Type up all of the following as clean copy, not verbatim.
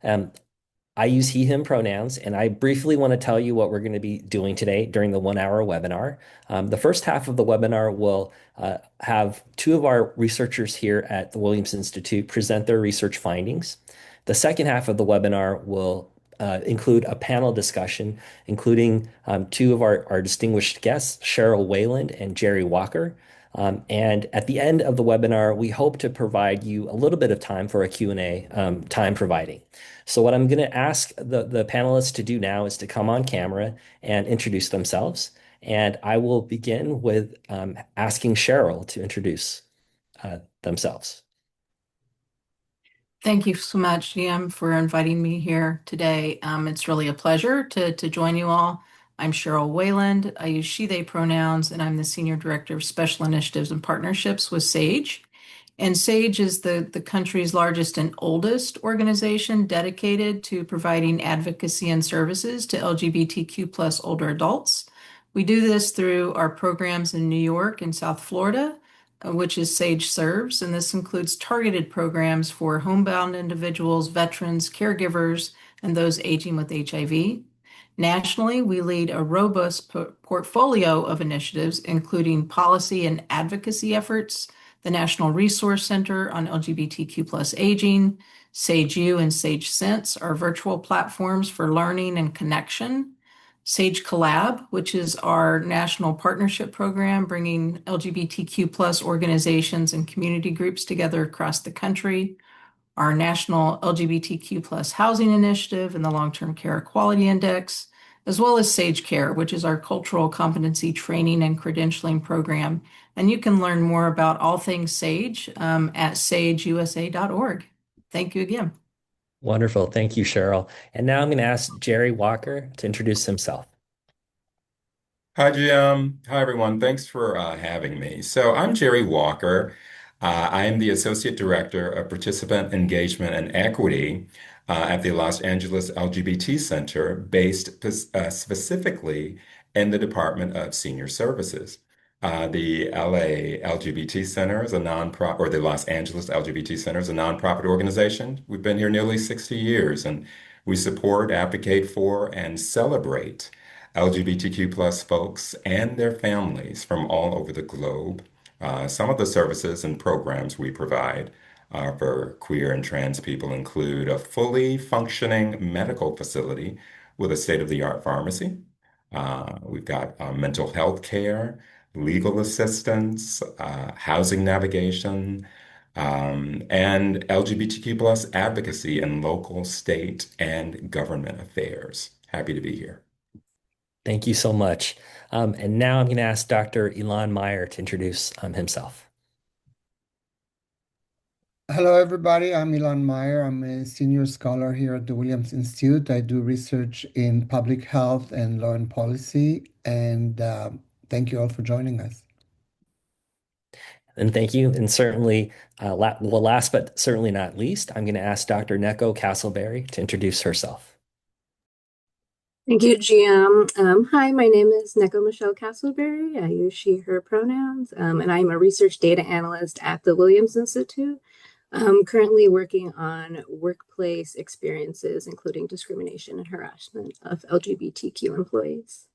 Um, I use he, him pronouns, and I briefly want to tell you what we're going to be doing today during the 1 hour webinar. The first half of the webinar will have two of our researchers here at the Williams Institute present their research findings. The second half of the webinar will include a panel discussion, including two of our distinguished guests, Cheryl Wayland and Jerry Walker. And at the end of the webinar, we hope to provide you a little bit of time for a Q&A, time providing. So what I'm going to ask the panelists to do now is to come on camera and introduce themselves. And I will begin with asking Cheryl to introduce themselves. Thank you so much, GM, for inviting me here today. It's really a pleasure to join you all. I'm Cheryl Wayland. I use she, they pronouns, and I'm the Senior Director of Special Initiatives and Partnerships with SAGE. And SAGE is the country's largest and oldest organization dedicated to providing advocacy and services to LGBTQ plus older adults. We do this through our programs in New York and South Florida, which is Sage Serves, and this includes targeted programs for homebound individuals, veterans, caregivers, and those aging with HIV. Nationally, we lead a robust portfolio of initiatives, including policy and advocacy efforts, the National Resource Center on LGBTQ plus aging, Sage U and Sage Sense are virtual platforms for learning and connection, Sage Collab, which is our national partnership program bringing LGBTQ plus organizations and community groups together across the country, our national LGBTQ plus housing initiative and the Long-Term Care Equality Index, as well as Sage Care, which is our cultural competency training and credentialing program. And you can learn more about all things Sage at sageusa.org. Thank you again. Wonderful. Thank you, Cheryl. And now I'm going to ask Jerry Walker to introduce himself. Hi, Jim. Hi, everyone. Thanks for having me. So, I'm Jerry Walker. I am the Associate Director of Participant Engagement and Equity at the Los Angeles LGBT Center, based specifically in the Department of Senior Services. The LA LGBT Center is a nonprofit, or the Los Angeles LGBT Center is a nonprofit organization. We've been here nearly 60 years, and we support, advocate for, and celebrate LGBTQ plus folks and their families from all over the globe. Some of the services and programs we provide for queer and trans people include a fully functioning medical facility with a state-of-the-art pharmacy. We've got mental health care, legal assistance, housing navigation, and LGBTQ plus advocacy in local, state, and government affairs. Happy to be here. Thank you so much. And now I'm going to ask Dr. Elon Meyer to introduce himself. Hello, everybody. I'm Elon Meyer. I'm a senior scholar here at the Williams Institute. I do research in public health and law and policy. And thank you all for joining us. And thank you. And certainly, well, last but certainly not least, I'm going to ask Dr. Neko Castleberry to introduce herself. Thank you, GM. Hi, my name is Neko Michelle Castleberry. I use she, her pronouns, and I'm a research data analyst at the Williams Institute. I'm currently working on workplace experiences, including discrimination and harassment of LGBTQ employees.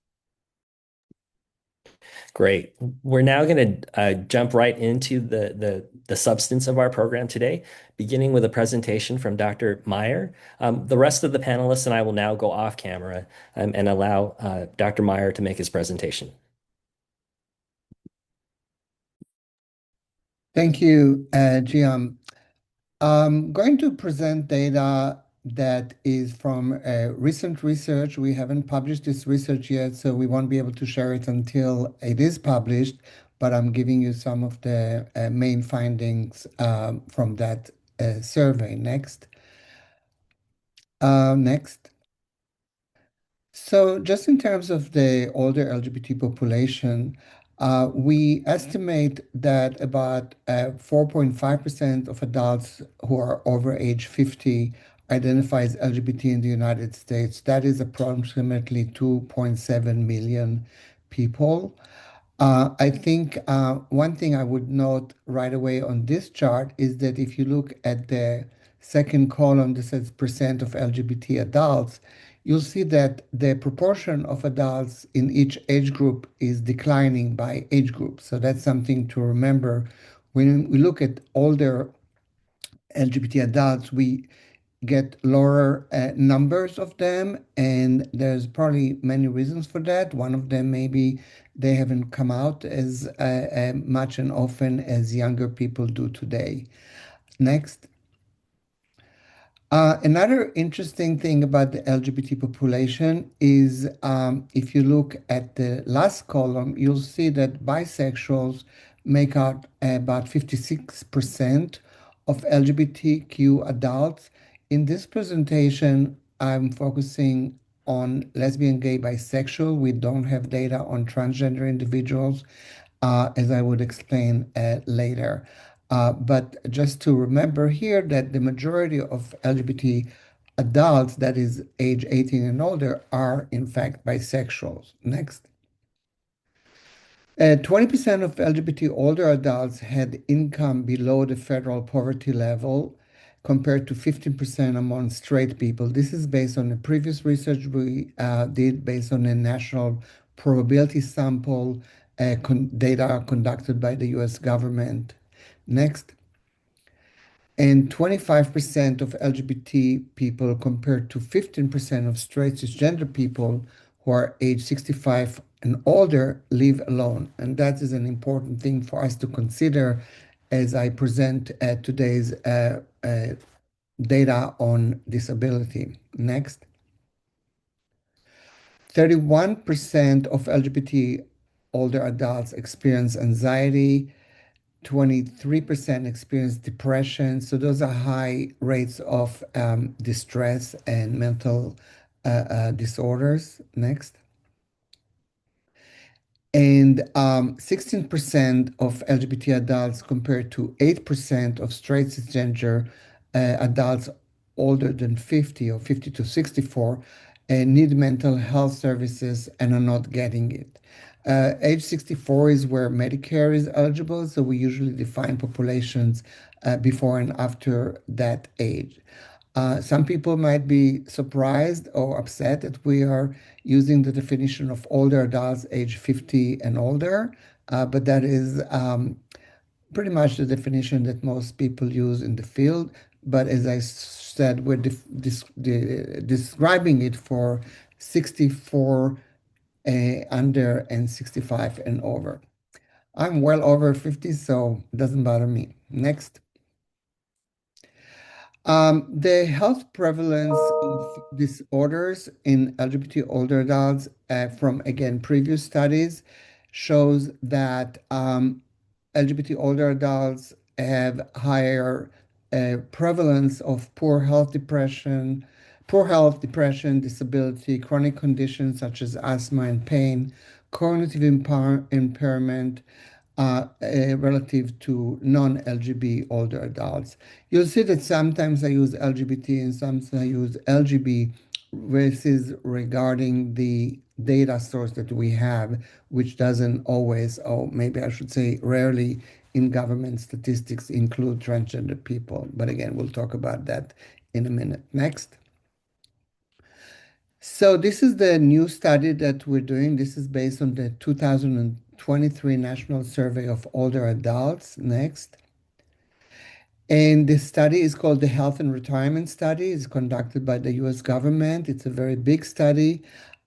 Great. We're now going to jump right into the substance of our program today, beginning with a presentation from Dr. Meyer. The rest of the panelists and I will now go off camera and allow Dr. Meyer to make his presentation. Thank you, Gian. I'm going to present data that is from recent research. We haven't published this research yet, so we won't be able to share it until it is published, but I'm giving you some of the main findings from that survey. Next. Next. So just in terms of the older LGBT population, we estimate that about 4.5% of adults who are over age 50 identify as LGBT in the United States. That is approximately 2.7 million people. I think one thing I would note right away on this chart is that if you look at the second column, this is percent of LGBT adults, you'll see that the proportion of adults in each age group is declining by age group. So that's something to remember. When we look at older LGBT adults, we get lower numbers of them, and there's probably many reasons for that. One of them maybe they haven't come out as much and often as younger people do today. Next. Another interesting thing about the LGBT population is if you look at the last column, you'll see that bisexuals make out about 56% of LGBTQ adults. In this presentation, I'm focusing on lesbian, gay, bisexual. We don't have data on transgender individuals, as I would explain later. But just to remember here that the majority of LGBT adults, that is age 18 and older, are in fact bisexuals. Next. 20% of LGBT older adults had income below the federal poverty level, compared to 15% among straight people. This is based on the previous research we did based on a national probability sample data conducted by the US government. Next. And 25% of LGBT people compared to 15% of straight cisgender people who are age 65 and older live alone. And that is an important thing for us to consider as I present today's data on disability. Next. 31% of LGBT older adults experience anxiety, 23% experience depression. So those are high rates of distress and mental disorders. Next. And 16% of LGBT adults compared to 8% of straight cisgender adults older than 50 or 50 to 64 need mental health services and are not getting it. Age 64 is where Medicare is eligible, so we usually define populations before and after that age. Some people might be surprised or upset that we are using the definition of older adults age 50 and older, but that is pretty much the definition that most people use in the field. But as I said, we're describing it for 64 under and 65 and over. I'm well over 50, so it doesn't bother me. Next. The health prevalence of disorders in LGBT older adults from, again, previous studies shows that LGBT older adults have higher prevalence of poor health, depression, disability, chronic conditions such as asthma and pain, cognitive impairment, relative to non-LGBT older adults. You'll see that sometimes I use LGBT and sometimes I use LGB. This is regarding the data source that we have, which doesn't always, or maybe I should say rarely, in government statistics include transgender people. But again, we'll talk about that in a minute. Next. So this is the new study that we're doing. This is based on the 2023 National Survey of Older Adults. Next. And this study is called the Health and Retirement Study. It's conducted by the US government. It's a very big study.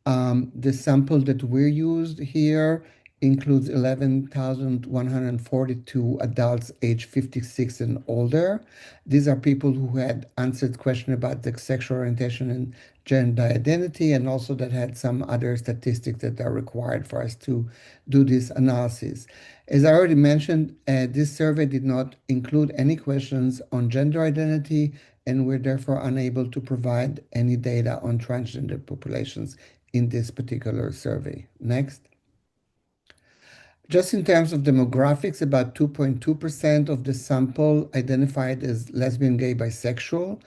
The sample that we used here includes 11,142 adults aged 56 and older. These are people who had answered questions about their sexual orientation and gender identity, and also that had some other statistics that are required for us to do this analysis. As I already mentioned, this survey did not include any questions on gender identity, and we're therefore unable to provide any data on transgender populations in this particular survey. Next. Just in terms of demographics, about 2.2% of the sample identified as lesbian, gay, bisexual,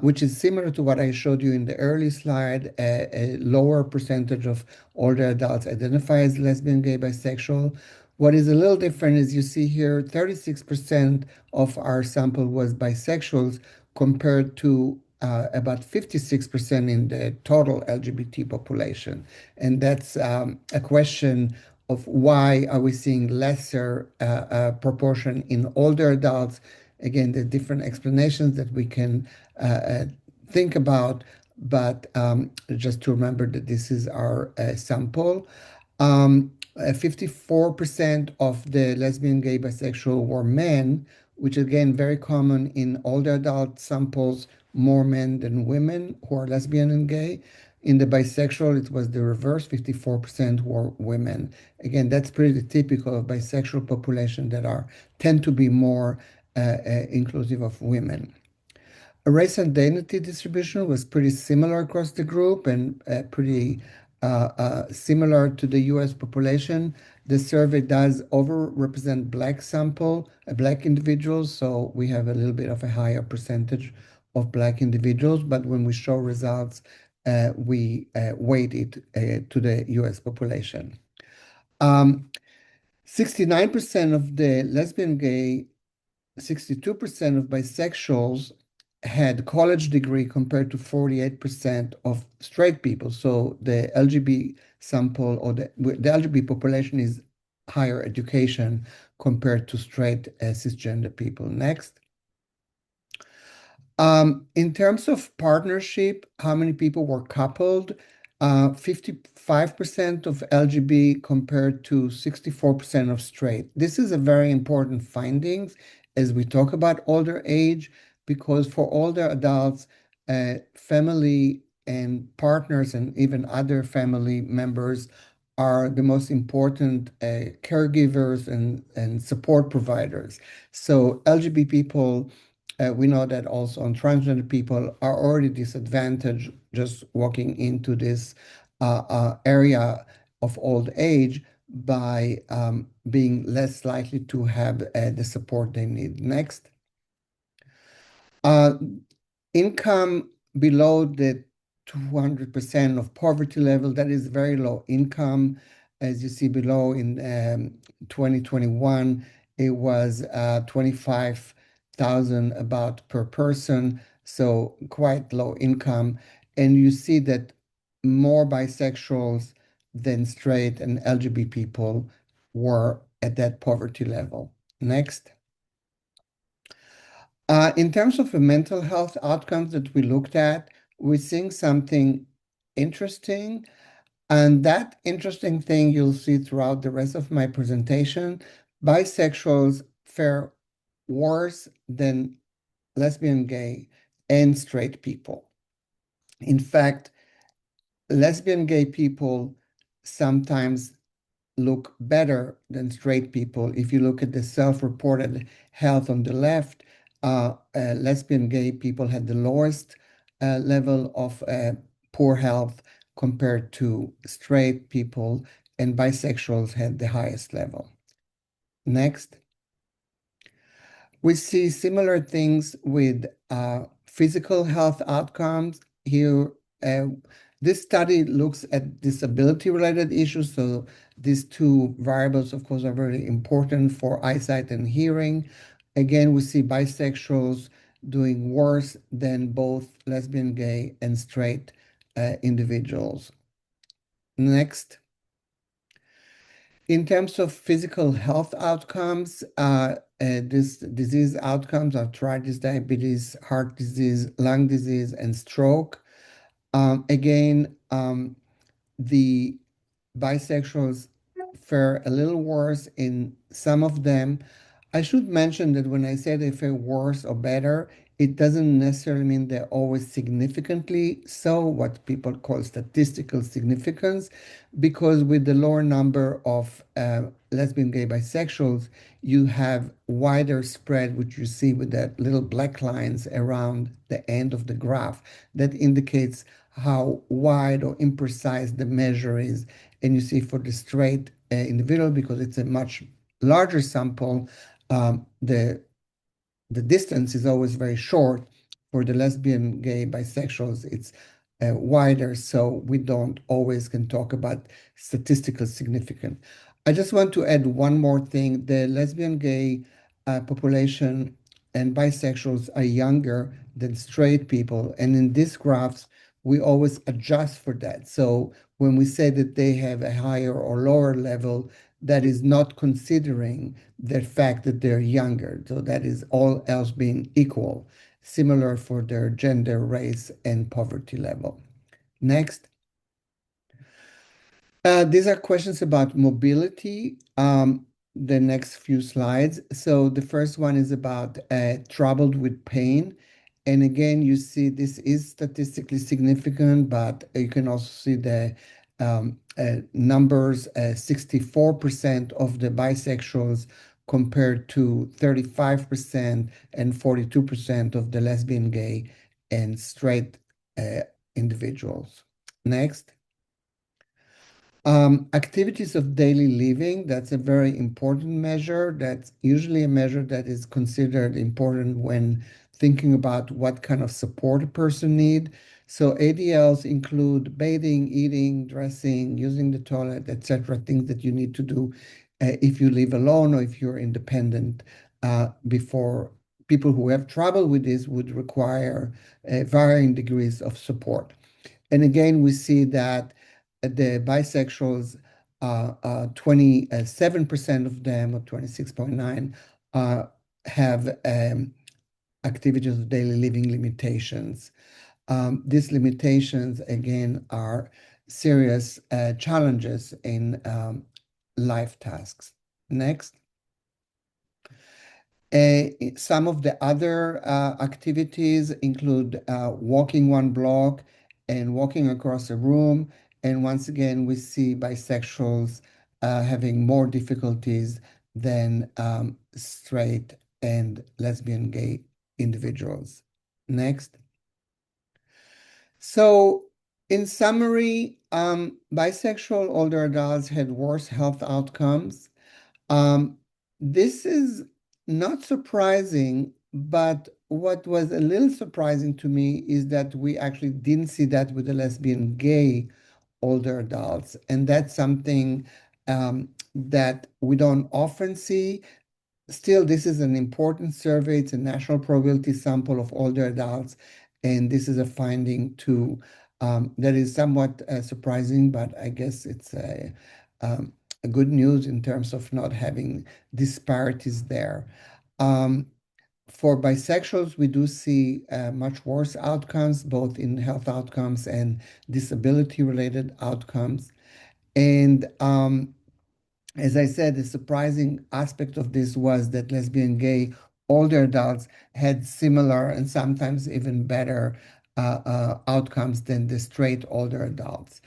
which is similar to what I showed you in the early slide. A lower percentage of older adults identify as lesbian, gay, bisexual. What is a little different is you see here 36% of our sample was bisexuals, compared to about 56% in the total LGBT population. And that's a question of why are we seeing lesser proportion in older adults. Again, the different explanations that we can think about, but just to remember that this is our sample. 54% of the lesbian, gay, bisexual were men, which again, very common in older adult samples, more men than women who are lesbian and gay. In the bisexual, it was the reverse, 54% were women. Again, that's pretty typical of bisexual population that tend to be more inclusive of women. Race identity distribution was pretty similar across the group and pretty similar to the US population. The survey does overrepresent Black sample, Black individuals, so we have a little bit of a higher percentage of Black individuals, but when we show results, we weight it to the US population. 69% of the lesbian, gay, 62% of bisexuals had college degree compared to 48% of straight people. So the LGB sample or the LGB population is higher education compared to straight cisgender people. Next. In terms of partnership, how many people were coupled? 55% of LGB compared to 64% of straight. This is a very important findings as we talk about older age, because for older adults, family and partners and even other family members are the most important caregivers and support providers. So LGBT people, we know that also on transgender people are already disadvantaged just walking into this area of old age by being less likely to have the support they need. Next. Income below the 200% of poverty level, that is very low income. As you see below in 2021, it was 25,000 about per person, so quite low income. And you see that more bisexuals than straight and LGBT people were at that poverty level. Next. In terms of the mental health outcomes that we looked at, we're seeing something interesting. And that interesting thing you'll see throughout the rest of my presentation. Bisexuals fare worse than lesbian, gay, and straight people. In fact, lesbian, gay people sometimes look better than straight people. If you look at the self-reported health on the left, lesbian, gay people had the lowest level of poor health compared to straight people, and bisexuals had the highest level. Next. We see similar things with physical health outcomes. Here, this study looks at disability-related issues, so these two variables, of course, are very important for eyesight and hearing. Again, we see bisexuals doing worse than both lesbian, gay, and straight individuals. Next. In terms of physical health outcomes, this disease outcomes, arthritis, diabetes, heart disease, lung disease, and stroke. Again, the bisexuals fare a little worse in some of them. I should mention that when I say they fare worse or better, it doesn't necessarily mean they're always significantly so, what people call statistical significance, because with the lower number of lesbian, gay, bisexuals, you have wider spread, which you see with that little black lines around the end of the graph. That indicates how wide or imprecise the measure is. And you see for the straight individual, because it's a much larger sample, the distance is always very short. For the lesbian, gay, bisexuals, it's wider, so we don't always can talk about statistical significance. I just want to add one more thing. The lesbian, gay population and bisexuals are younger than straight people. And in these graphs, we always adjust for that. So when we say that they have a higher or lower level, that is not considering the fact that they're younger. So that is all else being equal, similar for their gender, race, and poverty level. Next. These are questions about mobility. The next few slides. So the first one is about troubled with pain. And again, you see this is statistically significant, but you can also see the numbers, 64% of the bisexuals compared to 35% and 42% of the lesbian, gay, and straight individuals. Next. Activities of daily living, that's a very important measure. That's usually a measure that is considered important when thinking about what kind of support a person need. So ADLs include bathing, eating, dressing, using the toilet, etc., things that you need to do if you live alone or if you're independent. Before people who have trouble with this would require varying degrees of support. And again, we see that the bisexuals, 27% of them, or 26.9, have activities of daily living limitations. These limitations, again, are serious challenges in life tasks. Next. Some of the other activities include walking one block and walking across a room. And once again, we see bisexuals having more difficulties than straight and lesbian gay individuals. Next. So, in summary, bisexual older adults had worse health outcomes. Um, this is not surprising, but what was a little surprising to me is that we actually didn't see that with the lesbian gay older adults. And that's something that we don't often see. Still, this is an important survey. It's a national probability sample of older adults. And this is a finding too that is somewhat surprising, but I guess it's a good news in terms of not having disparities there. Um, for bisexuals, we do see much worse outcomes, both in health outcomes and disability-related outcomes. And as I said, the surprising aspect of this was that lesbian, gay, older adults had similar and sometimes even better outcomes than the straight older adults.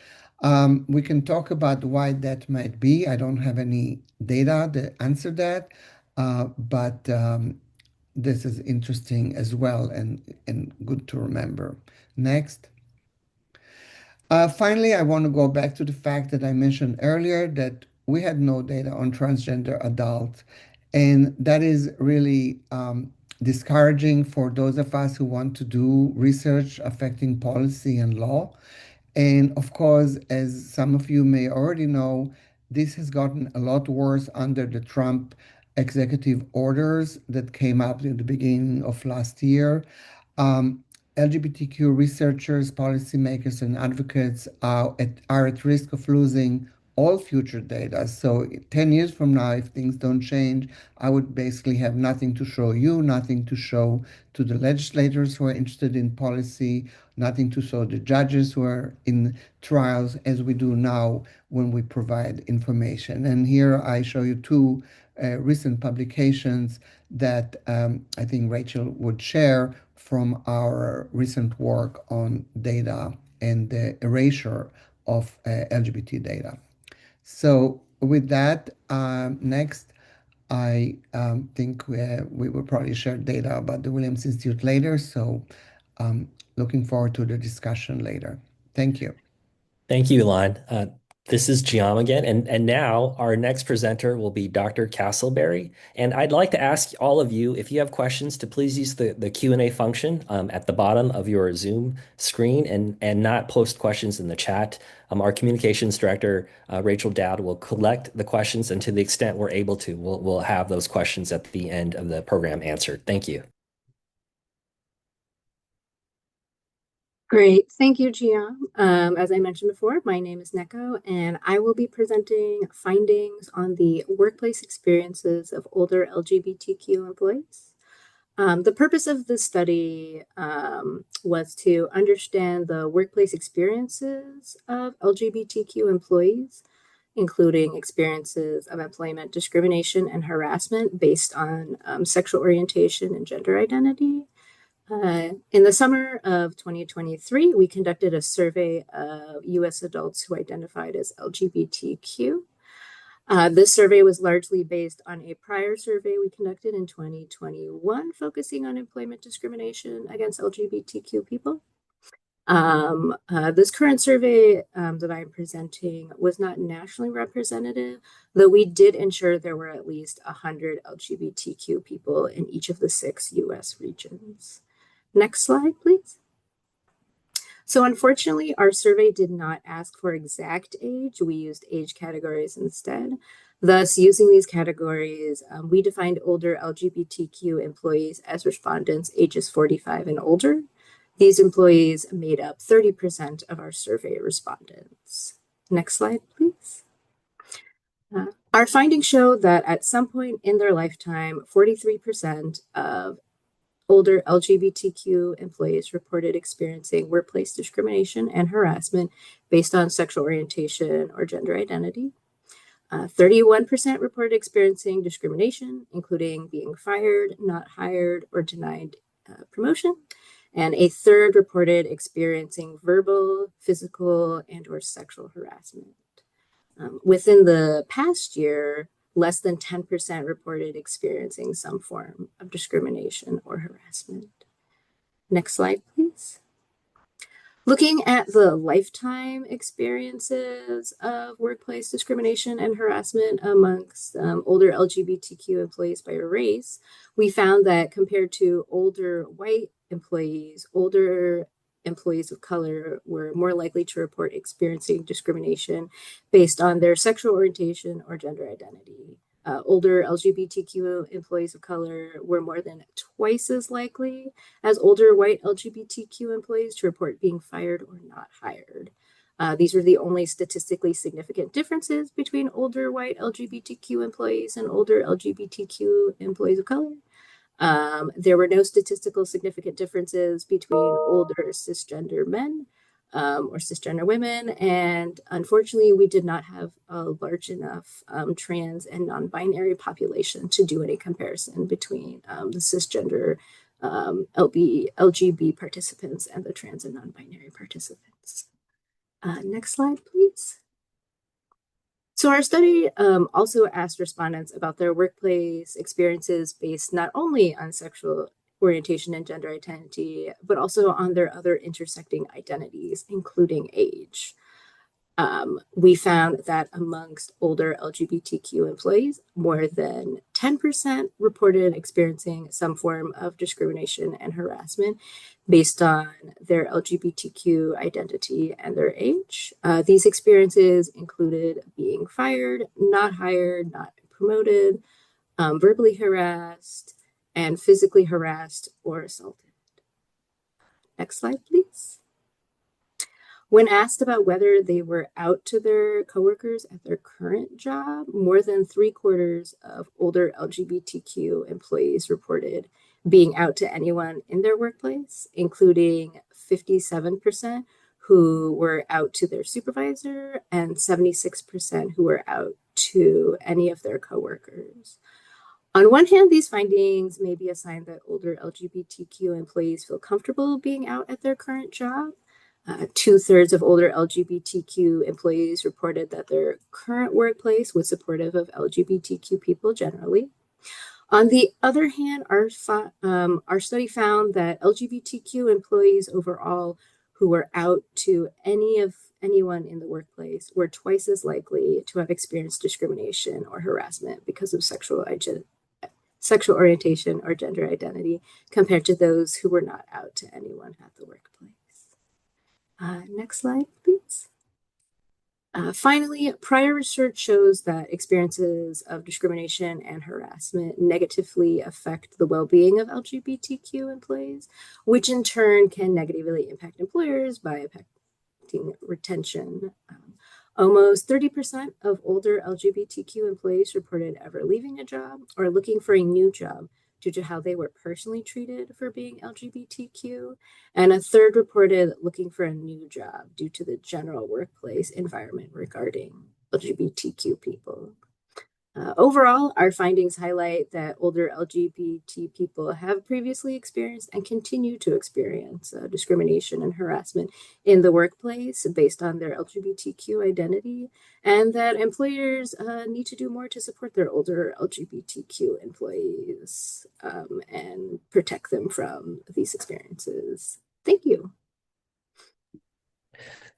We can talk about why that might be. I don't have any data to answer that, but this is interesting as well and good to remember. Next. Finally, I want to go back to the fact that I mentioned earlier that we had no data on transgender adults, and that is really discouraging for those of us who want to do research affecting policy and law. And of course, as some of you may already know, this has gotten a lot worse under the Trump executive orders that came up in the beginning of last year. Um, LGBTQ researchers, policymakers, and advocates are at risk of losing all future data. So 10 years from now, if things don't change, I would basically have nothing to show you, nothing to show to the legislators who are interested in policy, nothing to show the judges who are in trials, as we do now when we provide information. And here I show you two recent publications that I think Rachel would share from our recent work on data and the erasure of LGBT data. So with that, next, I think we will probably share data about the Williams Institute later. So looking forward to the discussion later. Thank you. Thank you, Elon. This is Giam again, and now our next presenter will be Dr. Castleberry. And I'd like to ask all of you, if you have questions, to please use the Q&A function at the bottom of your Zoom screen and not post questions in the chat. Our communications director, Rachel Dowd, will collect the questions, and to the extent we're able to, we'll have those questions at the end of the program answered. Thank you. Great. Thank you, Gia. As I mentioned before, my name is Neko, and I will be presenting findings on the workplace experiences of older LGBTQ employees. The purpose of this study was to understand the workplace experiences of LGBTQ employees, including experiences of employment discrimination and harassment based on sexual orientation and gender identity. In the summer of 2023, we conducted a survey of US adults who identified as LGBTQ. This survey was largely based on a prior survey we conducted in 2021, focusing on employment discrimination against LGBTQ people. This current survey that I'm presenting was not nationally representative, though we did ensure there were at least 100 LGBTQ people in each of the 6 US regions. Next slide, please. So unfortunately, our survey did not ask for exact age. We used age categories instead. Thus, using these categories, we defined older LGBTQ employees as respondents ages 45 and older. These employees made up 30% of our survey respondents. Next slide, please. Our findings show that at some point in their lifetime, 43% of older LGBTQ employees reported experiencing workplace discrimination and harassment based on sexual orientation or gender identity. 31% reported experiencing discrimination, including being fired, not hired, or denied promotion. And a third reported experiencing verbal, physical, and or sexual harassment. Within the past year, less than 10% reported experiencing some form of discrimination or harassment. Next slide, please. Looking at the lifetime experiences of workplace discrimination and harassment amongst older LGBTQ employees by race, we found that compared to older white employees, older employees of color were more likely to report experiencing discrimination based on their sexual orientation or gender identity. Older LGBTQ employees of color were more than twice as likely as older white LGBTQ employees to report being fired or not hired. These were the only statistically significant differences between older white LGBTQ employees and older LGBTQ employees of color. There were no statistical significant differences between older cisgender men or cisgender women. And unfortunately, we did not have a large enough trans and non-binary population to do any comparison between the cisgender LGB participants and the trans and non-binary participants. Next slide, please. So our study also asked respondents about their workplace experiences based not only on sexual orientation and gender identity, but also on their other intersecting identities, including age. We found that amongst older LGBTQ employees, more than 10% reported experiencing some form of discrimination and harassment based on their LGBTQ identity and their age. These experiences included being fired, not hired, not promoted, verbally harassed, and physically harassed or assaulted. Next slide, please. When asked about whether they were out to their coworkers at their current job, more than 3/4 of older LGBTQ employees reported being out to anyone in their workplace, including 57% who were out to their supervisor and 76% who were out to any of their coworkers. On one hand, these findings may be a sign that older LGBTQ employees feel comfortable being out at their current job. 2/3 of older LGBTQ employees reported that their current workplace was supportive of LGBTQ people generally. On the other hand, our study found that LGBTQ employees overall who were out to anyone in the workplace were twice as likely to have experienced discrimination or harassment because of sexual orientation or gender identity compared to those who were not out to anyone at the workplace. Next slide, please. Finally, prior research shows that experiences of discrimination and harassment negatively affect the well being of LGBTQ employees, which in turn can negatively impact employers by affecting retention. Almost 30% of older LGBTQ employees reported ever leaving a job or looking for a new job due to how they were personally treated for being LGBTQ. And a third reported looking for a new job due to the general workplace environment regarding LGBTQ people. Overall, our findings highlight that older LGBT people have previously experienced and continue to experience discrimination and harassment in the workplace based on their LGBTQ identity, and that employers need to do more to support their older LGBTQ employees and protect them from these experiences. Thank you.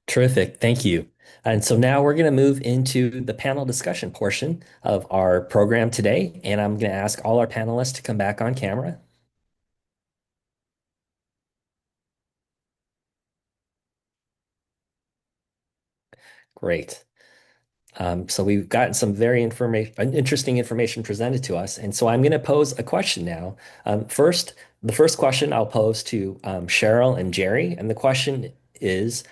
Terrific. Thank you. And so now we're going to move into the panel discussion portion of our program today. And I'm going to ask all our panelists to come back on camera. Great. So we've gotten some very interesting information presented to us. And so I'm going to pose a question now. The first question I'll pose to Cheryl and Jerry. And the question is,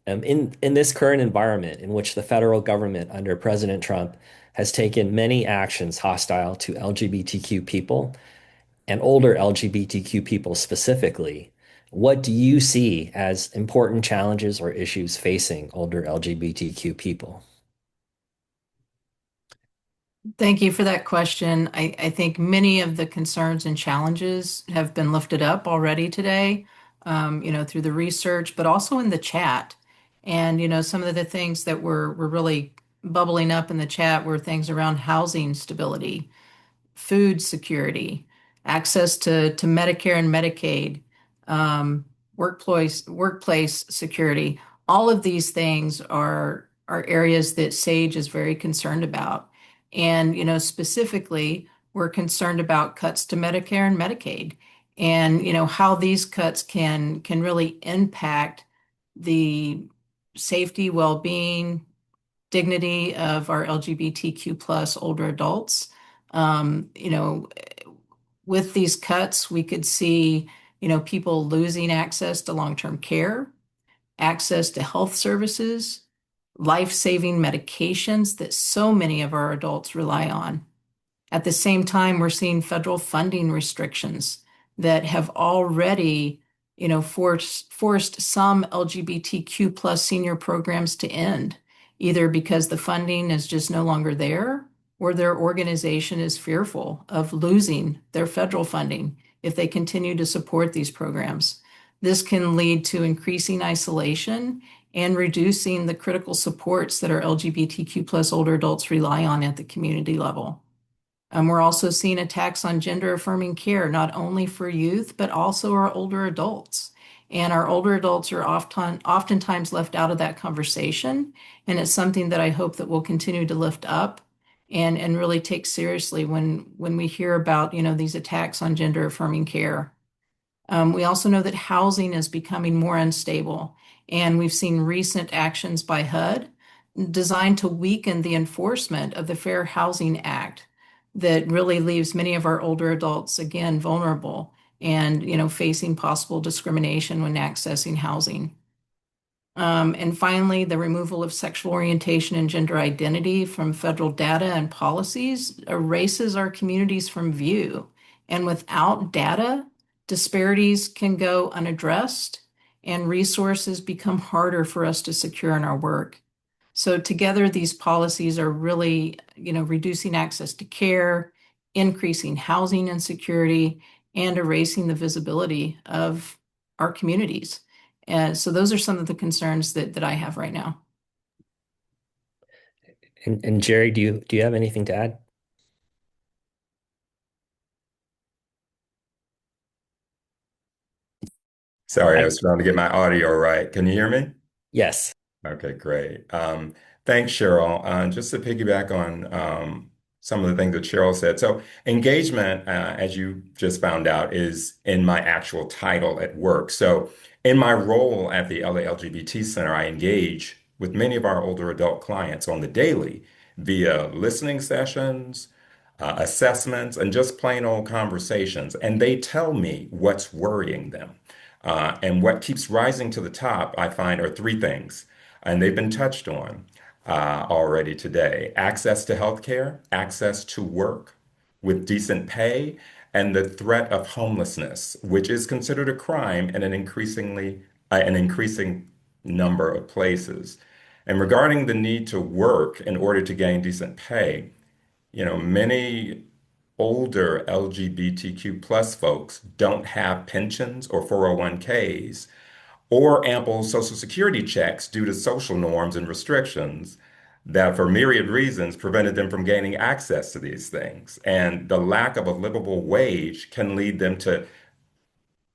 in this current environment in which the federal government under President Trump has taken many actions hostile to LGBTQ people and older LGBTQ people specifically, what do you see as important challenges or issues facing older LGBTQ people? Thank you for that question. I think many of the concerns and challenges have been lifted up already today, through the research, but also in the chat. And, some of the things that were really bubbling up in the chat were things around housing stability, food security, access to Medicare and Medicaid, workplace security. All of these things are areas that SAGE is very concerned about. And, specifically, we're concerned about cuts to Medicare and Medicaid and, how these cuts can really impact the safety, well-being, dignity of our LGBTQ plus older adults. Um, you know, with these cuts, we could see, people losing access to long-term care, access to health services, life-saving medications that so many of our adults rely on. At the same time, we're seeing federal funding restrictions that have already, forced some LGBTQ plus senior programs to end, either because the funding is just no longer there or their organization is fearful of losing their federal funding if they continue to support these programs. This can lead to increasing isolation and reducing the critical supports that our LGBTQ plus older adults rely on at the community level. We're also seeing attacks on gender affirming care, not only for youth, but also our older adults. And our older adults are oftentimes left out of that conversation. And it's something that I hope that we'll continue to lift up and really take seriously when we hear about, these attacks on gender affirming care. We also know that housing is becoming more unstable, and we've seen recent actions by HUD designed to weaken the enforcement of the Fair Housing Act that really leaves many of our older adults, again, vulnerable and, facing possible discrimination when accessing housing. And finally, the removal of sexual orientation and gender identity from federal data and policies erases our communities from view. And without data, disparities can go unaddressed and resources become harder for us to secure in our work. So together, these policies are really, reducing access to care, increasing housing insecurity, and erasing the visibility of our communities. And so those are some of the concerns that I have right now. And Jerry, do you have anything to add? Sorry, I I, was trying to get my audio right. Can you hear me? yes. Okay, great. Thanks, Cheryl. Just to piggyback on some of the things that Cheryl said. So, engagement, as you just found out, is in my actual title at work. So, in my role at the LA LGBT Center, I engage with many of our older adult clients on the daily via listening sessions, assessments, and just plain old conversations. And they tell me what's worrying them. And what keeps rising to the top, I find, are three things, and they've been touched on already today: access to healthcare, access to work with decent pay, and the threat of homelessness, which is considered a crime in an increasing number of places. And regarding the need to work in order to gain decent pay, many older LGBTQ plus folks don't have pensions or 401ks or ample Social Security checks due to social norms and restrictions that, for myriad reasons, prevented them from gaining access to these things. And the lack of a livable wage can lead them to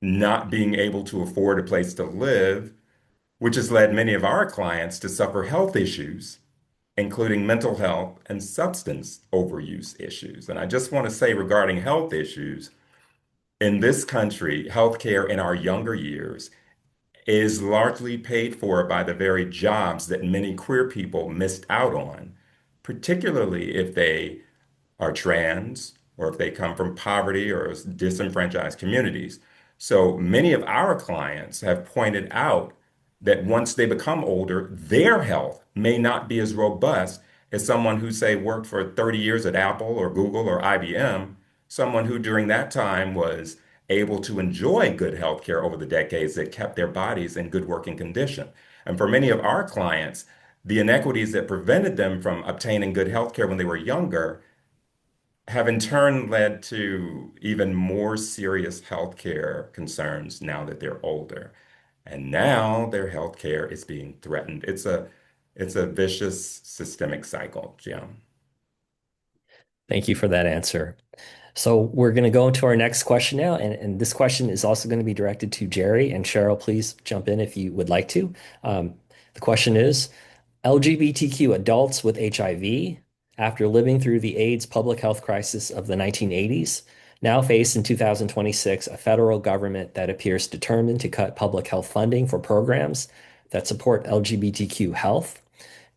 not being able to afford a place to live, which has led many of our clients to suffer health issues, including mental health and substance overuse issues. And I just want to say regarding health issues, in this country, healthcare in our younger years is largely paid for by the very jobs that many queer people missed out on, particularly if they are trans or if they come from poverty or disenfranchised communities. So many of our clients have pointed out that once they become older, their health may not be as robust as someone who, say, worked for 30 years at Apple or Google or IBM, someone who during that time was able to enjoy good health care over the decades that kept their bodies in good working condition. And for many of our clients, the inequities that prevented them from obtaining good health care when they were younger have in turn led to even more serious healthcare concerns now that they're older. And now their healthcare is being threatened. It's a vicious systemic cycle, Jim. Thank you for that answer. So we're going to go into our next question now, and this question is also going to be directed to Jerry and Cheryl. Please jump in if you would like to. The question is, LGBTQ adults with HIV, after living through the AIDS public health crisis of the 1980s, now face in 2026 a federal government that appears determined to cut public health funding for programs that support LGBTQ health.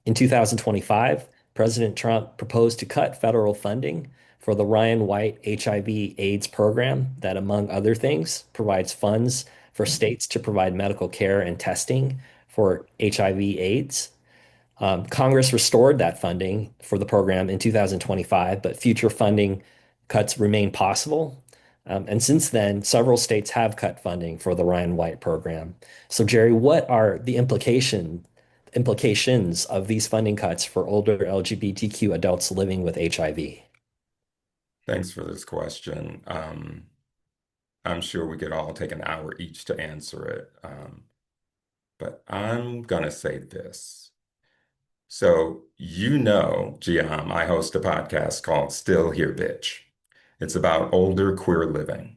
In 2025, President Trump proposed to cut federal funding for the Ryan White HIV/AIDS program that, among other things, provides funds for states to provide medical care and testing for HIV/AIDS. Congress restored that funding for the program in 2025, but future funding cuts remain possible. And since then, several states have cut funding for the Ryan White program. So, Jerry, what are the implications of these funding cuts for older LGBTQ adults living with HIV? Thanks for this question. I'm sure we could all take an hour each to answer it. But I'm gonna say this. So, Giam, I host a podcast called Still Here, Bitch. It's about older queer living.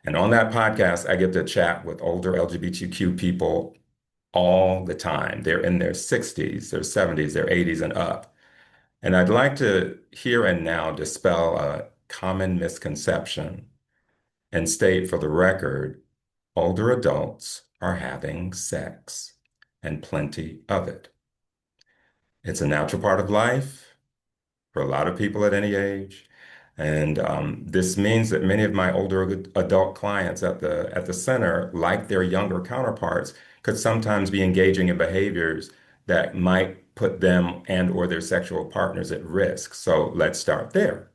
And on that podcast, I get to chat with older LGBTQ people all the time. They're in their 60s, their 70s, their 80s, and up. And I'd like to here and now dispel a common misconception and state for the record, older adults are having sex and plenty of it. It's a natural part of life for a lot of people at any age. And this means that many of my older adult clients at the center, like their younger counterparts, could sometimes be engaging in behaviors that might put them and or their sexual partners at risk. So let's start there.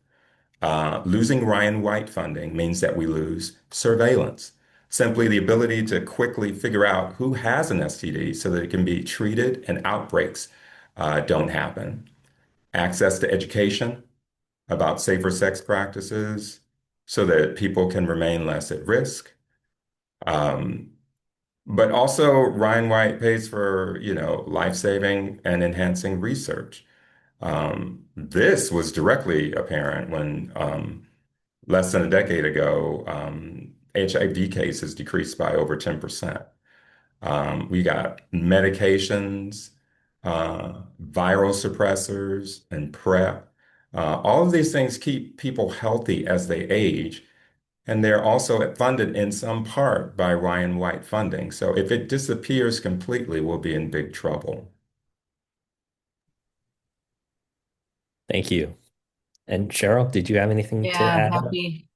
Losing Ryan White funding means that we lose surveillance, simply the ability to quickly figure out who has an STD so that it can be treated and outbreaks don't happen. Access to education about safer sex practices so that people can remain less at risk. Um, but also, Ryan White pays for, life-saving and enhancing research. This was directly apparent when less than a decade ago, HIV cases decreased by over 10%. We got medications, viral suppressors, and PrEP. All of these things keep people healthy as they age, and they're also funded in some part by Ryan White funding. So if it disappears completely, we'll be in big trouble. Thank you. And Cheryl, did you have anything to Yeah, I'm add? happy.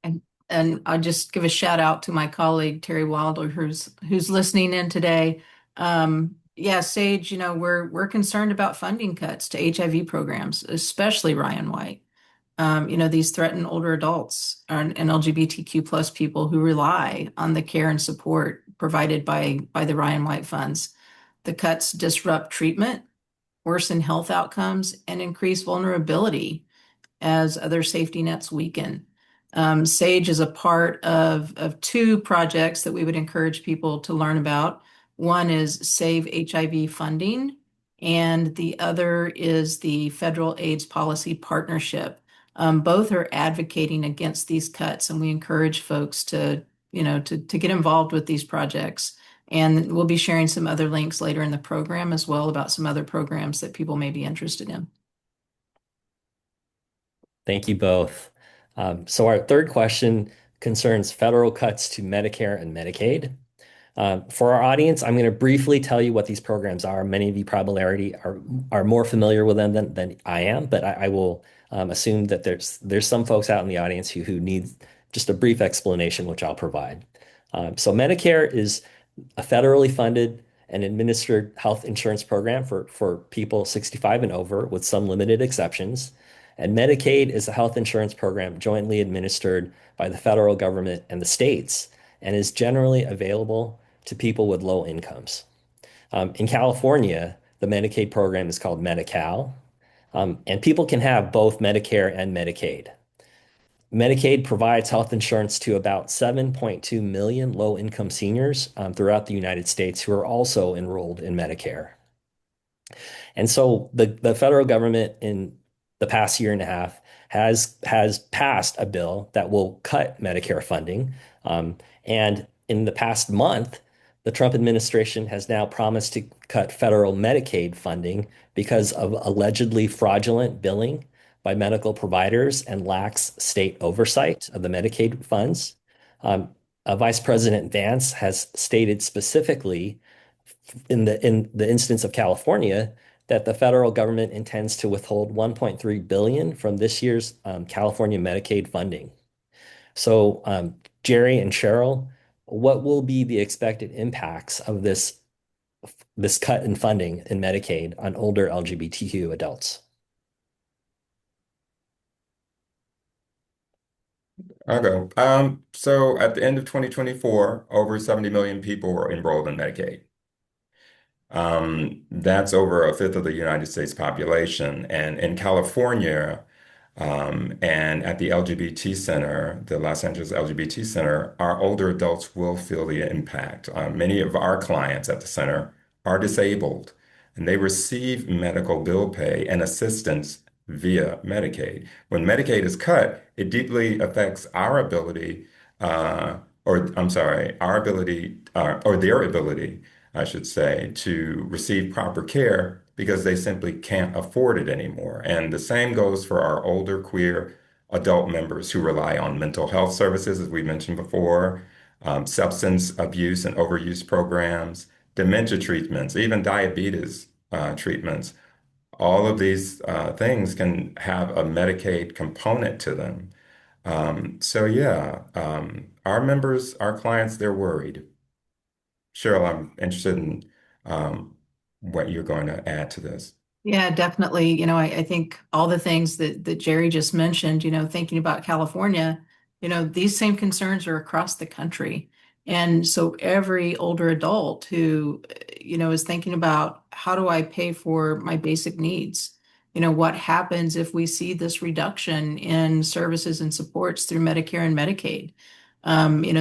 And I'll just give a shout out to my colleague Terry Wilder, who's listening in today. Yeah, Sage, we're concerned about funding cuts to HIV programs, especially Ryan White. These threaten older adults and LGBTQ plus people who rely on the care and support provided by the Ryan White funds. The cuts disrupt treatment, worsen health outcomes, and increase vulnerability as other safety nets weaken. SAGE is a part of two projects that we would encourage people to learn about. One is Save HIV funding, and the other is the Federal AIDS Policy Partnership. Both are advocating against these cuts, and we encourage folks to get involved with these projects. And we'll be sharing some other links later in the program as well about some other programs that people may be interested in. Thank you both. So our third question concerns federal cuts to Medicare and Medicaid. For our audience, I'm going to briefly tell you what these programs are. Many of you probably already are more familiar with them than I am, but I will assume that there's some folks out in the audience who need just a brief explanation, which I'll provide. So Medicare is a federally funded and administered health insurance program for people 65 and over, with some limited exceptions. And Medicaid is a health insurance program jointly administered by the federal government and the states, and is generally available to people with low incomes. In California, the Medicaid program is called Medi-Cal, and people can have both Medicare and Medicaid. Medicaid provides health insurance to about 7.2 million low-income seniors throughout the United States who are also enrolled in Medicare. And so the federal government in the past year and a half has passed a bill that will cut Medicare funding. And in the past month, the Trump administration has now promised to cut federal Medicaid funding because of allegedly fraudulent billing by medical providers and lax state oversight of the Medicaid funds. Vice President Vance has stated specifically in the instance of California that the federal government intends to withhold 1.3 billion from this year's California Medicaid funding. So, Jerry and Cheryl, what will be the expected impacts of this cut in funding in Medicaid on older LGBTQ adults? I'll go. So at the end of 2024, over 70 million people were enrolled in Medicaid. That's over a fifth of the United States population. And in California, and at the LGBT Center, the Los Angeles LGBT Center, our older adults will feel the impact. Many of our clients at the center are disabled, and they receive medical bill pay and assistance via Medicaid. When Medicaid is cut, it deeply affects our ability, or I'm sorry, our ability, or their ability, I should say, to receive proper care because they simply can't afford it anymore. And the same goes for our older queer adult members who rely on mental health services, as we mentioned before, substance abuse and overuse programs, dementia treatments, even diabetes treatments. All of these things can have a Medicaid component to them. So yeah, our members, our clients, they're worried. Cheryl, I'm interested in what you're going to add to this. Yeah, definitely. I think all the things that Jerry just mentioned, thinking about California, these same concerns are across the country. And so every older adult who, is thinking about how do I pay for my basic needs? What happens if we see this reduction in services and supports through Medicare and Medicaid?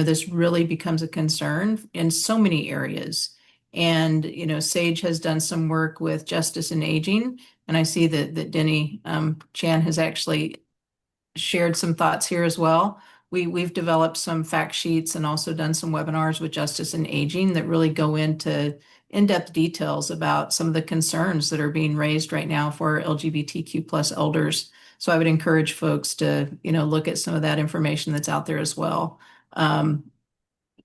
This really becomes a concern in so many areas. And, SAGE has done some work with justice and aging. And I see that Denny Chan has actually shared some thoughts here as well. We've developed some fact sheets and also done some webinars with justice and aging that really go into in-depth details about some of the concerns that are being raised right now for LGBTQ plus elders. So I would encourage folks to, look at some of that information that's out there as well.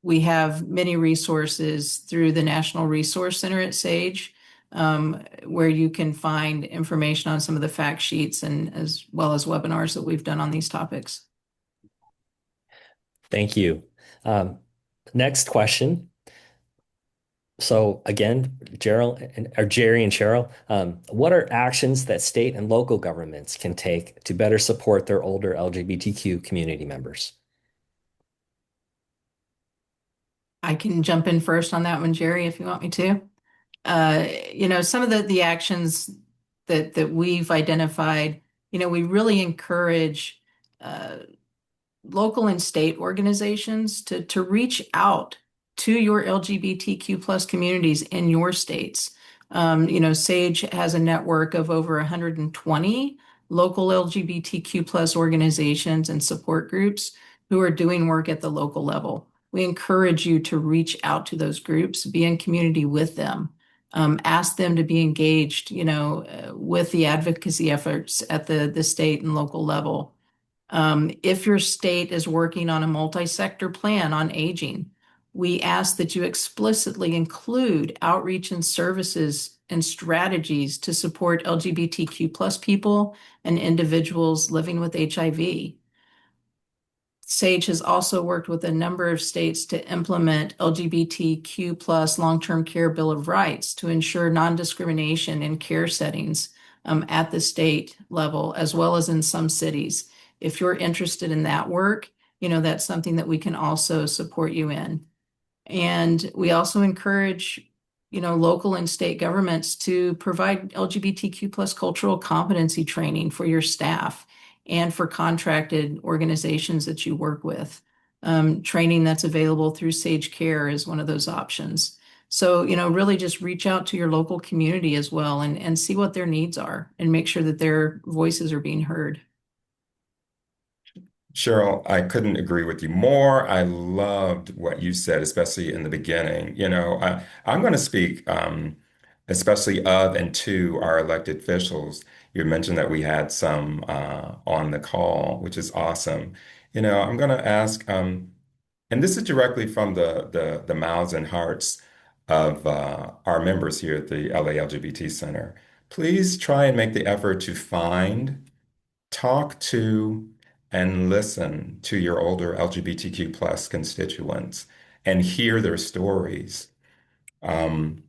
We have many resources through the National Resource Center at SAGE. where you can find information on some of the fact sheets and as well as webinars that we've done on these topics. Thank you. Um, Next question. So again, Jerry and Cheryl, what are actions that state and local governments can take to better support their older LGBTQ community members? I can jump in first on that one, Jerry, if you want me to. Some of the actions that we've identified, we really encourage uh, local and state organizations to reach out to your LGBTQ plus communities in your states. SAGE has a network of over 120 local LGBTQ plus organizations and support groups who are doing work at the local level. We encourage you to reach out to those groups, be in community with them. Ask them to be engaged, with the advocacy efforts at the state and local level. If your state is working on a multi-sector plan on aging, we ask that you explicitly include outreach and services and strategies to support LGBTQ plus people and individuals living with HIV. SAGE has also worked with a number of states to implement LGBTQ plus long-term care Bill of Rights to ensure non-discrimination in care settings at the state level, as well as in some cities. If you're interested in that work, that's something that we can also support you in. And we also encourage, local and state governments to provide LGBTQ plus cultural competency training for your staff and for contracted organizations that you work with. Training that's available through Sage Care is one of those options. So, really just reach out to your local community as well and see what their needs are and make sure that their voices are being heard. Cheryl, I couldn't agree with you more. I loved what you said, especially in the beginning. I'm going to speak especially of and to our elected officials. You mentioned that we had some on the call, which is awesome. I'm going to ask, and this is directly from the mouths and hearts of our members here at the LA LGBT Center. Please try and make the effort to find, talk to, and listen to your older LGBTQ plus constituents and hear their stories. Um,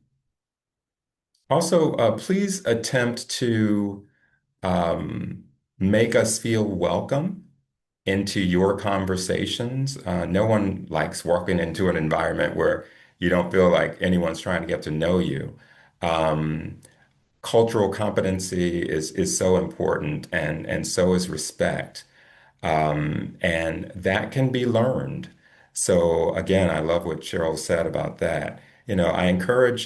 Also, please attempt to um, make us feel welcome into your conversations. No one likes walking into an environment where you don't feel like anyone's trying to get to know you. Um, Cultural competency is so important, and so is respect. And that can be learned. So again, I love what Cheryl said about that. I encourage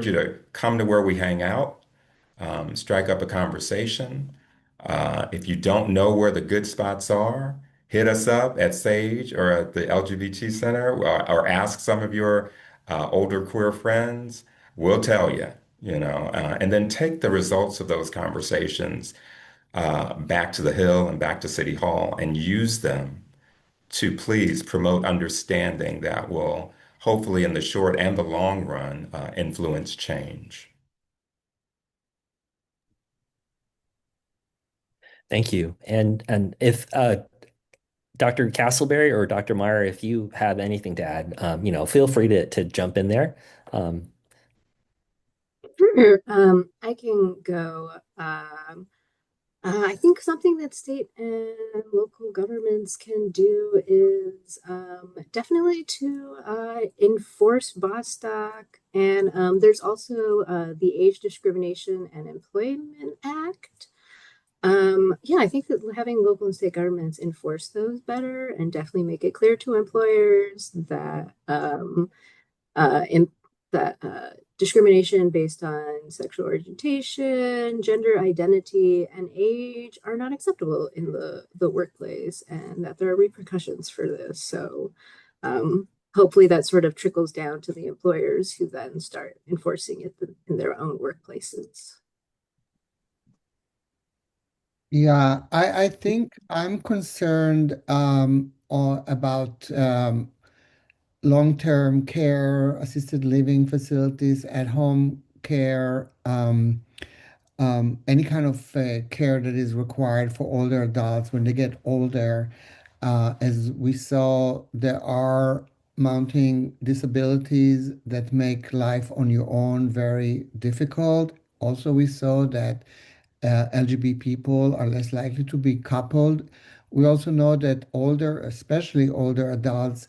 you to come to where we hang out, strike up a conversation. If you don't know where the good spots are, hit us up at Sage or at the LGBT Center, or ask some of your older queer friends. We'll tell you, and then take the results of those conversations back to the Hill and back to City Hall and use them to please promote understanding that will hopefully in the short and the long run influence change. Thank you. And if Dr. Castleberry or Dr. Meyer, if you have anything to add, feel free to jump in there. Um, Sure. I can go. I think something that state and local governments can do is definitely to enforce Bostock. And there's also the Age Discrimination and Employment Act. Yeah, I think that having local and state governments enforce those better and definitely make it clear to employers that in that discrimination based on sexual orientation, gender identity, and age are not acceptable in the workplace, and that there are repercussions for this. So hopefully that sort of trickles down to the employers who then start enforcing it in their own workplaces. Yeah, I think I'm concerned about long-term care, assisted living facilities, at-home care, any kind of care that is required for older adults when they get older. As we saw, there are mounting disabilities that make life on your own very difficult. Also, we saw that LGBT people are less likely to be coupled. We also know that older, especially older adults,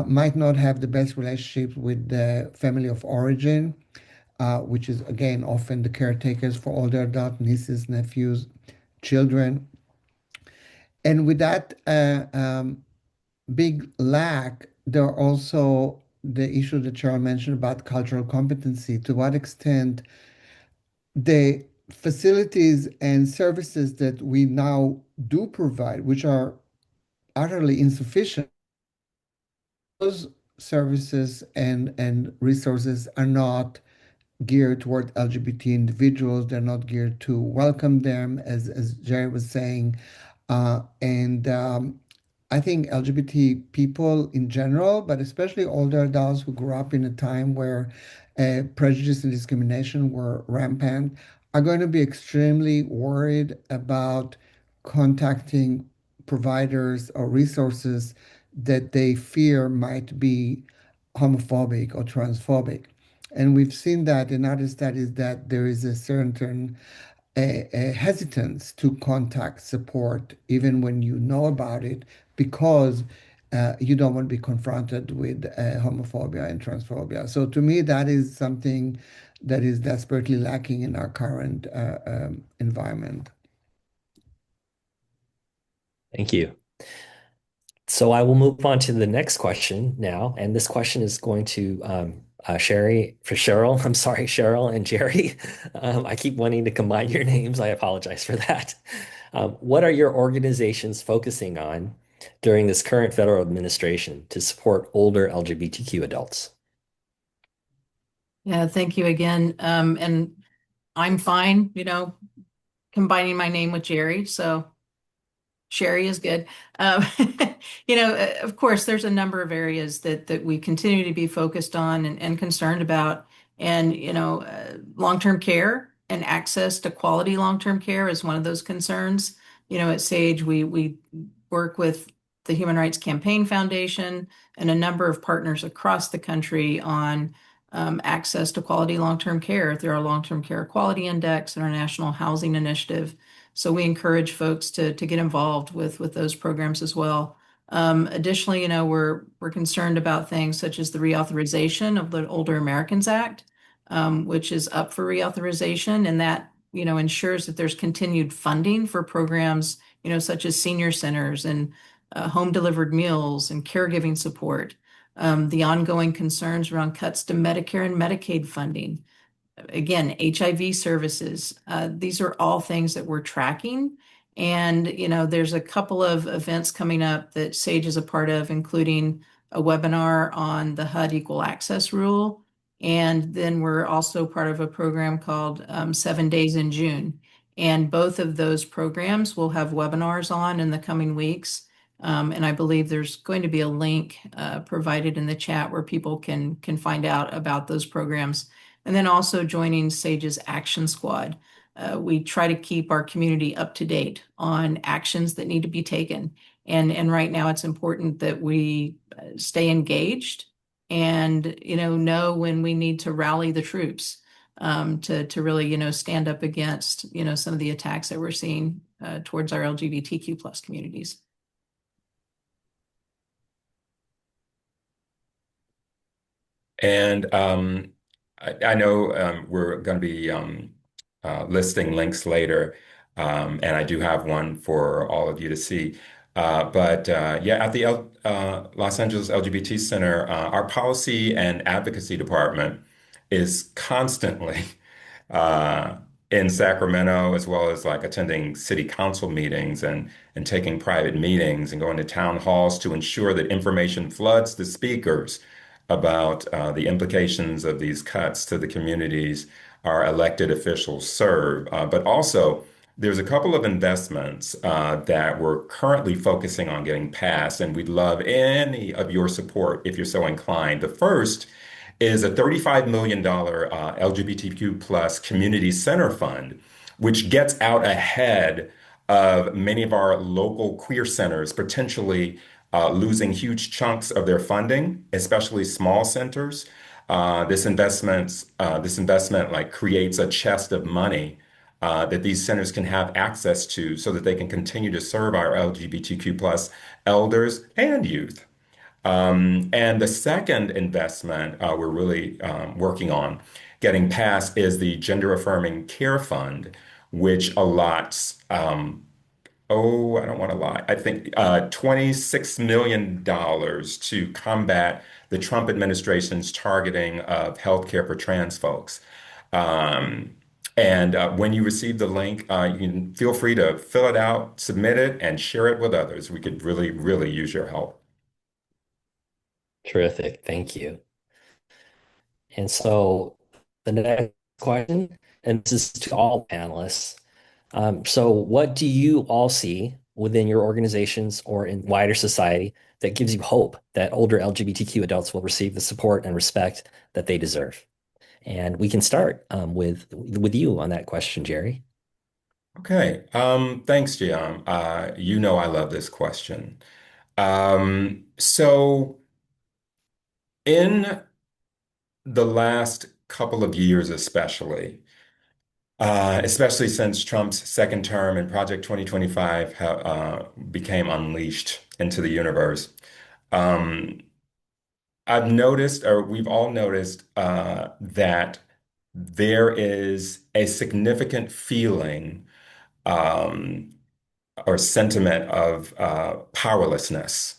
might not have the best relationships with the family of origin, which is again often the caretakers for older adult nieces, nephews, children. And with that big lack, there are also the issue that Cheryl mentioned about cultural competency. To what extent the facilities and services that we now do provide, which are utterly insufficient, those services and resources are not geared toward LGBT individuals. They're not geared to welcome them, as Jerry was saying. And I think LGBT people in general, but especially older adults who grew up in a time where prejudice and discrimination were rampant, are going to be extremely worried about contacting providers or resources that they fear might be homophobic or transphobic. And we've seen that in other studies that there is a certain a hesitance to contact support even when you know about it because you don't want to be confronted with homophobia and transphobia. So to me, that is something that is desperately lacking in our current environment. Thank you. So I will move on to the next question now, and this question is going to Cheryl. I'm sorry, Cheryl and Jerry. I keep wanting to combine your names. I apologize for that. What are your organizations focusing on during this current federal administration to support older LGBTQ adults? Yeah, thank you again. And I'm fine, combining my name with Jerry. So Sherry is good. Um, of course, there's a number of areas that we continue to be focused on and concerned about. And, long-term care and access to quality long-term care is one of those concerns. At Sage, we work with the Human Rights Campaign Foundation and a number of partners across the country on access to quality long-term care through our Long-Term Care Quality Index and our National Housing Initiative. So we encourage folks to get involved with those programs as well. Additionally, we're concerned about things such as the reauthorization of the Older Americans Act, which is up for reauthorization, and that ensures that there's continued funding for programs such as senior centers and home delivered meals and caregiving support. The ongoing concerns around cuts to Medicare and Medicaid funding, again, HIV services. These are all things that we're tracking. And, there's a couple of events coming up that SAGE is a part of, including a webinar on the HUD Equal Access Rule. And then we're also part of a program called 7 Days in June. And both of those programs will have webinars on in the coming weeks. And I believe there's going to be a link provided in the chat where people can find out about those programs. And then also joining SAGE's Action Squad. We try to keep our community up to date on actions that need to be taken. And right now it's important that we stay engaged and know when we need to rally the troops to really stand up against some of the attacks that we're seeing towards our LGBTQ plus communities. And I know we're going to be listing links later, and I do have one for all of you to see. But yeah, at the Los Angeles LGBT Center, our policy and advocacy department is constantly uh, in Sacramento, as well as like attending city council meetings and taking private meetings and going to town halls to ensure that information floods the speakers about the implications of these cuts to the communities our elected officials serve. But also, there's a couple of investments that we're currently focusing on getting passed, and we'd love any of your support if you're so inclined. The first is a $35 million LGBTQ plus community center fund, which gets out ahead of many of our local queer centers potentially losing huge chunks of their funding, especially small centers. This investment like creates a chest of money that these centers can have access to so that they can continue to serve our LGBTQ plus elders and youth. And the second investment we're really working on getting passed is the Gender Affirming Care Fund, which allots, oh, I don't want to lie, I think $26 million to combat the Trump administration's targeting of healthcare for trans folks. Um, and when you receive the link, you can feel free to fill it out, submit it, and share it with others. We could really, really use your help. Terrific. Thank you. And so the next question, and this is to all panelists. So what do you all see within your organizations or in wider society that gives you hope that older LGBTQ adults will receive the support and respect that they deserve? And we can start with you on that question, Jerry. Okay. Thanks, Jian. You know I love this question. So in the last couple of years, especially since Trump's second term and Project 2025 became unleashed into the universe, um, I've noticed, or we've all noticed, that there is a significant feeling um, or sentiment of powerlessness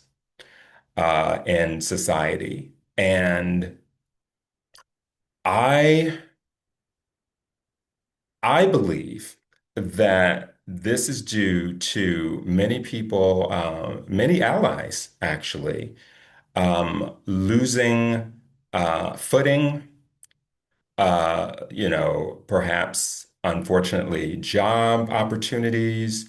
in society. And I I believe that this is due to many people, many allies actually, losing footing, perhaps unfortunately job opportunities,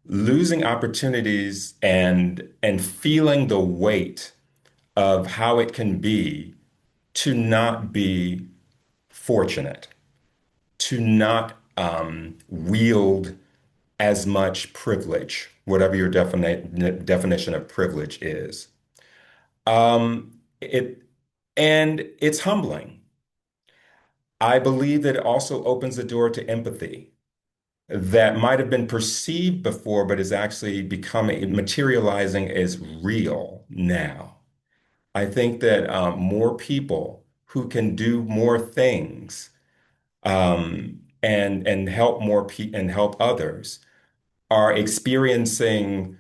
losing opportunities and feeling the weight of how it can be to not be fortunate, to not wield as much privilege, whatever your definition of privilege is. It and it's humbling. I believe that it also opens the door to empathy that might have been perceived before, but is actually becoming materializing as real now. I think that more people who can do more things and help and help others are experiencing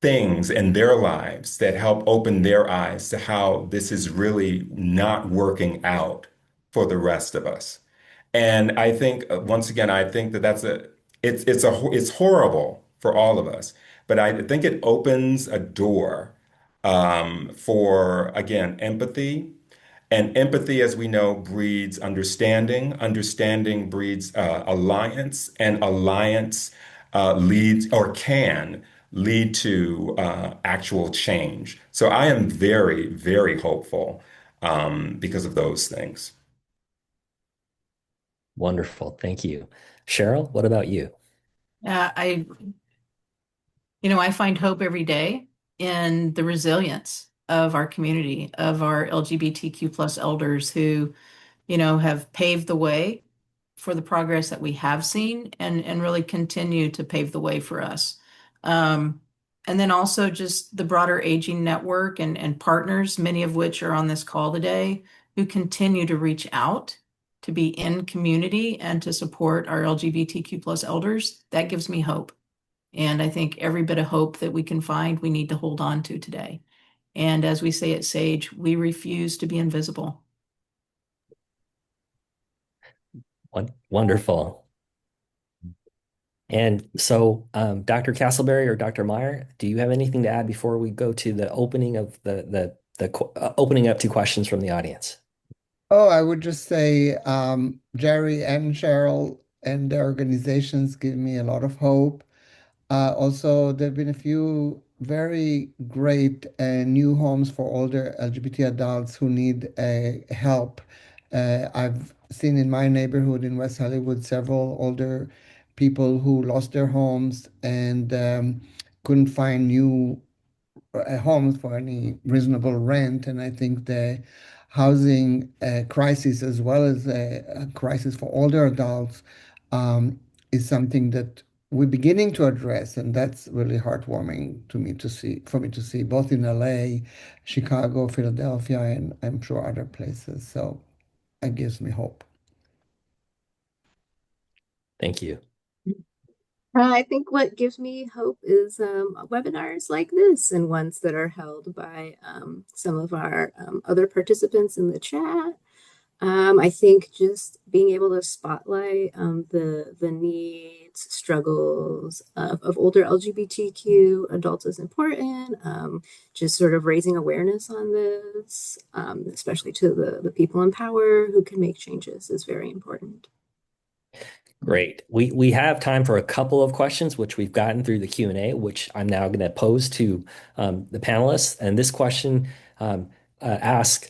things in their lives that help open their eyes to how this is really not working out for the rest of us. And I think once again, I think that it's horrible for all of us, but I think it opens a door for again empathy, and empathy, as we know, breeds understanding. Understanding breeds alliance, and alliance leads or can lead to actual change. So I am very, very hopeful because of those things. Wonderful. Thank you. Cheryl, what about you? I, I find hope every day in the resilience of our community, of our LGBTQ plus elders who, have paved the way for the progress that we have seen and really continue to pave the way for us. Um, and then also just the broader aging network and partners, many of which are on this call today, who continue to reach out to be in community and to support our LGBTQ plus elders. That gives me hope. And I think every bit of hope that we can find, we need to hold on to today. And as we say at Sage, we refuse to be invisible. Wonderful. And so, Dr. Castleberry or Dr. Meyer, do you have anything to add before we go to the opening of the opening up to questions from the audience? Oh, I would just say Jerry and Cheryl and their organizations give me a lot of hope. Also, there have been a few very great new homes for older LGBT adults who need help. I've seen in my neighborhood in West Hollywood several older people who lost their homes and couldn't find new homes for any reasonable rent. And I think the housing crisis, as well as a crisis for older adults, um, is something that we're beginning to address, and that's really heartwarming to me to see, for me to see, both in LA, Chicago, Philadelphia, and I'm sure other places. So it gives me hope. Thank you. I think what gives me hope is webinars like this and ones that are held by some of our other participants in the chat. I think just being able to spotlight the needs, struggles of older LGBTQ adults is important. Just sort of raising awareness on this, especially to the people in power who can make changes, is very important. Great. We have time for a couple of questions, which we've gotten through the Q&A, which I'm now going to pose to the panelists. And this question asks,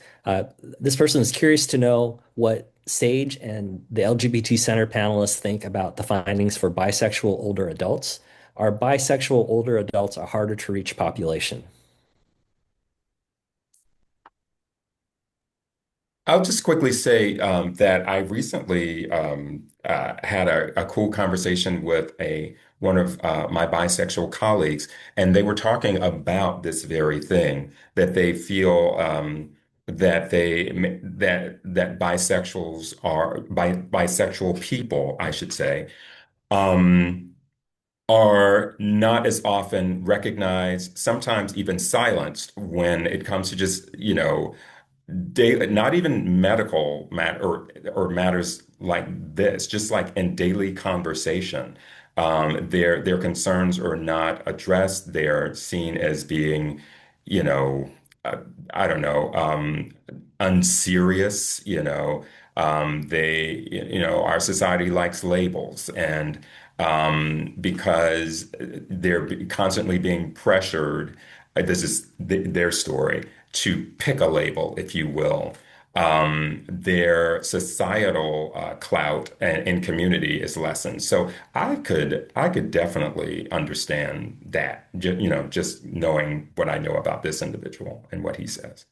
this person is curious to know what Sage and the LGBT Center panelists think about the findings for bisexual older adults. Are bisexual older adults a harder to reach population? I'll just quickly say that I recently had a cool conversation with a one of my bisexual colleagues, and they were talking about this very thing that they feel that bisexuals are bisexual people, I should say, um, are not as often recognized, sometimes even silenced when it comes to just, daily, not even medical or matters like this, just like in daily conversation. Their concerns are not addressed. They're seen as being, you know, uh, I don't know, unserious. Our society likes labels, and because they're constantly being pressured. This is their story to pick a label, if you will. Their societal clout and community is lessened. So I could definitely understand that, just knowing what I know about this individual and what he says.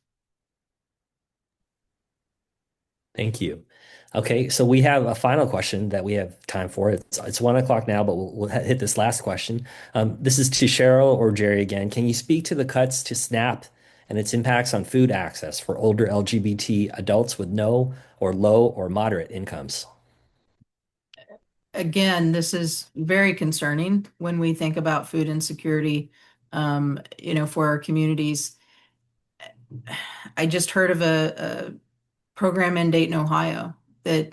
Thank you. Okay, so we have a final question that we have time for. It's 1 o'clock now, but we'll hit this last question. This is to Cheryl or Jerry again. Can you speak to the cuts to SNAP and its impacts on food access for older LGBT adults with no or low or moderate incomes? Again, this is very concerning when we think about food insecurity, for our communities. I just heard of a program in Dayton, Ohio that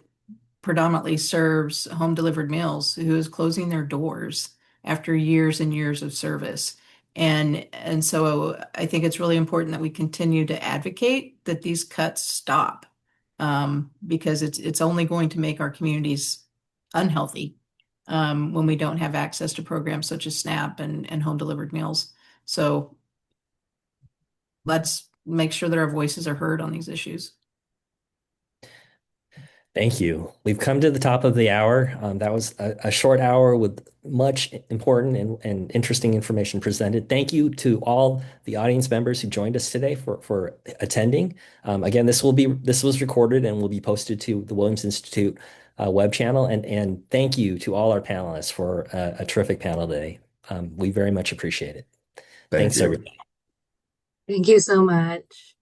predominantly serves home delivered meals who is closing their doors after years and years of service. And so I think it's really important that we continue to advocate that these cuts stop, because it's only going to make our communities unhealthy, when we don't have access to programs such as SNAP and home delivered meals. So let's make sure that our voices are heard on these issues. Thank you. We've come to the top of the hour. That was a short hour with much important and interesting information presented. Thank you to all the audience members who joined us today for attending. Again, this was recorded and will be posted to the Williams Institute web channel. And thank you to all our panelists for a terrific panel today. We very much appreciate it. Thank Thanks, you. everybody. Thank you so much.